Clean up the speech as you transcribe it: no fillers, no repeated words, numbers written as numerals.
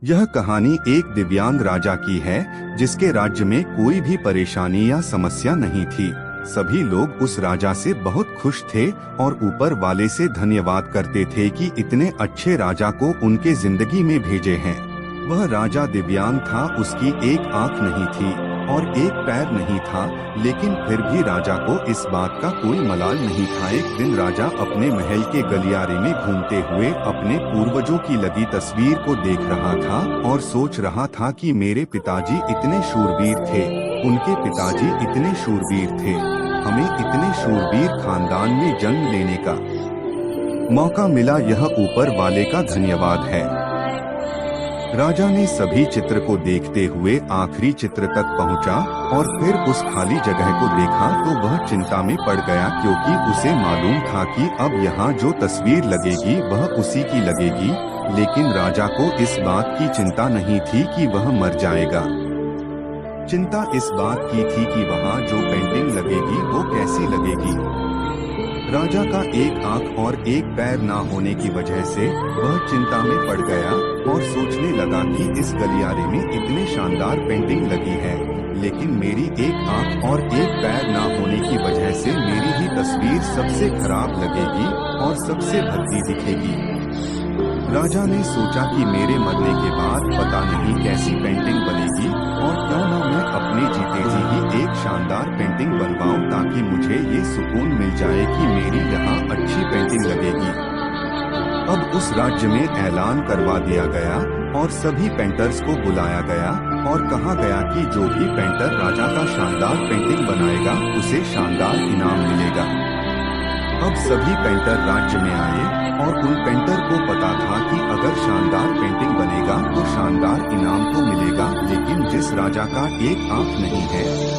यह कहानी एक दिव्यांग राजा की है जिसके राज्य में कोई भी परेशानी या समस्या नहीं थी। सभी लोग उस राजा से बहुत खुश थे और ऊपर वाले से धन्यवाद करते थे कि इतने अच्छे राजा को उनके जिंदगी में भेजे हैं। वह राजा दिव्यांग था, उसकी एक आंख नहीं थी और एक पैर नहीं था, लेकिन फिर भी राजा को इस बात का कोई मलाल नहीं था। एक दिन राजा अपने महल के गलियारे में घूमते हुए अपने पूर्वजों की लगी तस्वीर को देख रहा था और सोच रहा था कि मेरे पिताजी इतने शूरवीर थे, उनके पिताजी इतने शूरवीर थे, हमें इतने शूरवीर खानदान में जन्म लेने का मौका मिला, यह ऊपर वाले का धन्यवाद है। राजा ने सभी चित्र को देखते हुए आखिरी चित्र तक पहुंचा और फिर उस खाली जगह को देखा तो वह चिंता में पड़ गया, क्योंकि उसे मालूम था कि अब यहाँ जो तस्वीर लगेगी वह उसी की लगेगी। लेकिन राजा को इस बात की चिंता नहीं थी कि वह मर जाएगा। चिंता इस बात की थी कि वहाँ जो पेंटिंग लगेगी वो कैसी लगेगी। राजा का एक आंख और एक पैर ना होने की वजह से वह चिंता में पड़ गया और सोचने लगा कि इस गलियारे में इतने शानदार पेंटिंग लगी है, लेकिन मेरी एक आंख और एक पैर ना होने की वजह से मेरी ही तस्वीर सबसे खराब लगेगी और सबसे भद्दी दिखेगी। राजा ने सोचा कि मेरे मरने के बाद पता नहीं कैसी पेंटिंग बनेगी और क्यों न मैं अपने जीते जी ही एक शानदार पेंटिंग बनवाऊं, ताकि मुझे ये सुकून मिल जाए कि मेरी यहाँ अच्छी पेंटिंग लगेगी। अब उस राज्य में ऐलान करवा दिया गया और सभी पेंटर्स को बुलाया गया और कहा गया कि जो भी पेंटर राजा का शानदार पेंटिंग बनाएगा उसे शानदार इनाम मिलेगा। अब सभी पेंटर राज्य में आए और उन पेंटर को पता था कि अगर शानदार पेंटिंग बनेगा तो शानदार इनाम तो मिलेगा, लेकिन जिस राजा का एक आंख नहीं है